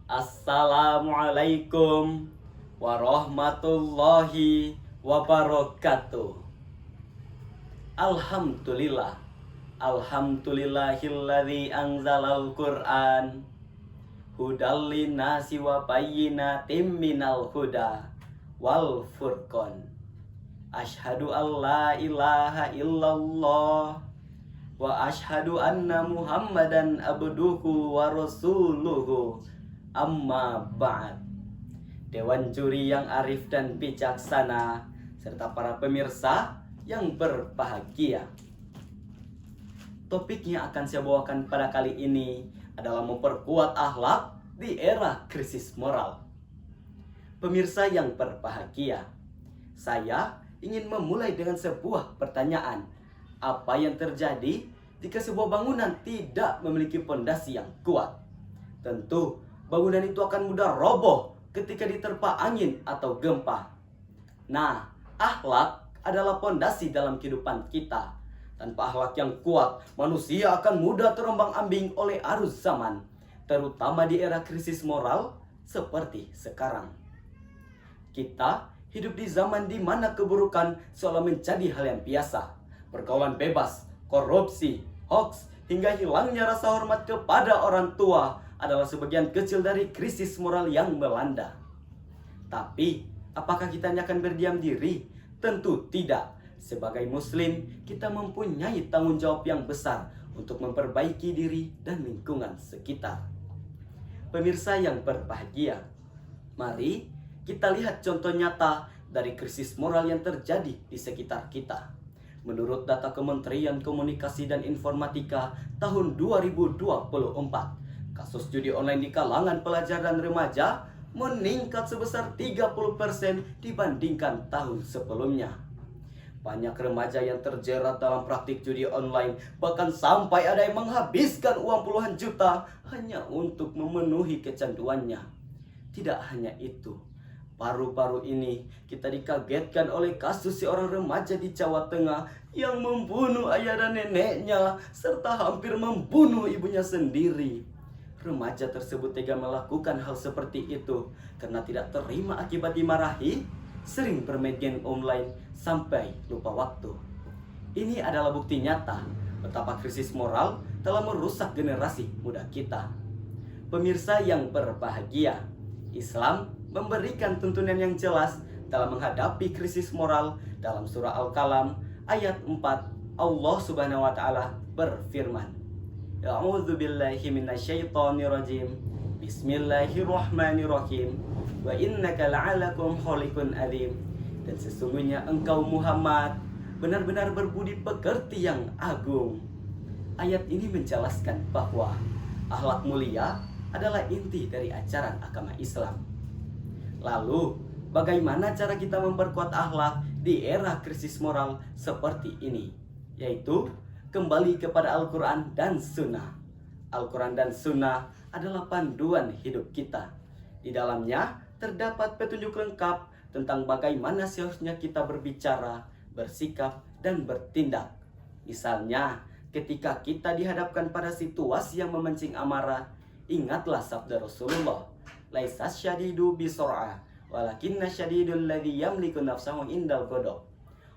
Assalamualaikum warahmatullahi wabarakatuh. Alhamdulillah. Alhamdulillahilladzi anzalal Qur'an hudal linnasi wa bayyinatin minal huda wal furqan. Asyhadu an la ilaha illallah wa asyhadu anna Muhammadan abduhu wa rasuluhu. Amma ba'd. Dewan juri yang arif dan bijaksana serta para pemirsa yang berbahagia. Topik yang akan saya bawakan pada kali ini adalah memperkuat akhlak di era krisis moral. Pemirsa yang berbahagia, saya ingin memulai dengan sebuah pertanyaan. Apa yang terjadi jika sebuah bangunan tidak memiliki pondasi yang kuat? Tentu bangunan itu akan mudah roboh ketika diterpa angin atau gempa. Nah, akhlak adalah pondasi dalam kehidupan kita. Tanpa akhlak yang kuat, manusia akan mudah terombang-ambing oleh arus zaman, terutama di era krisis moral seperti sekarang. Kita hidup di zaman di mana keburukan seolah menjadi hal yang biasa. Pergaulan bebas, korupsi, hoaks, hingga hilangnya rasa hormat kepada orang tua adalah sebagian kecil dari krisis moral yang melanda. Tapi, apakah kita hanya akan berdiam diri? Tentu tidak. Sebagai muslim, kita mempunyai tanggung jawab yang besar untuk memperbaiki diri dan lingkungan sekitar. Pemirsa yang berbahagia, mari kita lihat contoh nyata dari krisis moral yang terjadi di sekitar kita. Menurut data Kementerian Komunikasi dan Informatika tahun 2024, kasus judi online di kalangan pelajar dan remaja meningkat sebesar 30% dibandingkan tahun sebelumnya. Banyak remaja yang terjerat dalam praktik judi online, bahkan sampai ada yang menghabiskan uang puluhan juta hanya untuk memenuhi kecanduannya. Tidak hanya itu, baru-baru ini kita dikagetkan oleh kasus seorang remaja di Jawa Tengah yang membunuh ayah dan neneknya serta hampir membunuh ibunya sendiri. Remaja tersebut tega melakukan hal seperti itu karena tidak terima akibat dimarahi, sering bermain game online sampai lupa waktu. Ini adalah bukti nyata betapa krisis moral telah merusak generasi muda kita. Pemirsa yang berbahagia, Islam memberikan tuntunan yang jelas dalam menghadapi krisis moral. Dalam surah Al-Qalam ayat 4, Allah Subhanahu wa taala berfirman, A'udzu billahi minasyaitonir rajim. Bismillahirrahmanirrahim. Wa innaka la'alakum khaliqun adzim. Dan sesungguhnya engkau Muhammad benar-benar berbudi pekerti yang agung. Ayat ini menjelaskan bahwa akhlak mulia adalah inti dari ajaran agama Islam. Lalu, bagaimana cara kita memperkuat akhlak di era krisis moral seperti ini? Yaitu kembali kepada Al-Quran dan Sunnah. Al-Quran dan Sunnah adalah panduan hidup kita. Di dalamnya terdapat petunjuk lengkap tentang bagaimana seharusnya kita berbicara, bersikap, dan bertindak. Misalnya, ketika kita dihadapkan pada situasi yang memancing amarah, ingatlah sabda Rasulullah, Laisas syadidu bisur'ah, walakinna syadidul ladzi yamliku nafsahu indal ghadab.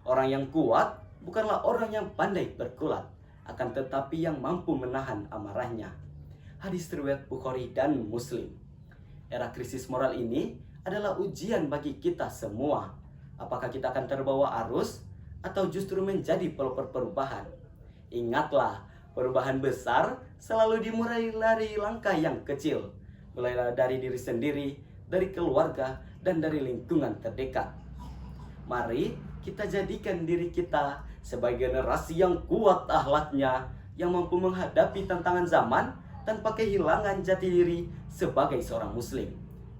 Orang yang kuat bukanlah orang yang pandai berkulat, akan tetapi yang mampu menahan amarahnya. Hadis riwayat Bukhari dan Muslim. Era krisis moral ini adalah ujian bagi kita semua. Apakah kita akan terbawa arus atau justru menjadi pelopor perubahan? Ingatlah, perubahan besar selalu dimulai dari langkah yang kecil. Mulai dari diri sendiri, dari keluarga, dan dari lingkungan terdekat. Mari kita jadikan diri kita sebagai generasi yang kuat akhlaknya, yang mampu menghadapi tantangan zaman tanpa kehilangan jati diri sebagai seorang muslim.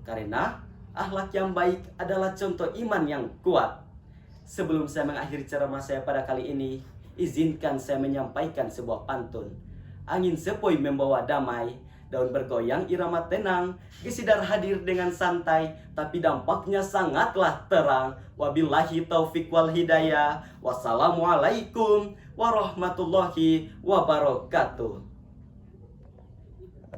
Karena akhlak yang baik adalah contoh iman yang kuat. Sebelum saya mengakhiri ceramah saya pada kali ini, izinkan saya menyampaikan sebuah pantun. Angin sepoi membawa damai, daun bergoyang irama tenang, gesidar hadir dengan santai, tapi dampaknya sangatlah terang. Wabillahi taufik wal hidayah. Wassalamualaikum warahmatullahi wabarakatuh.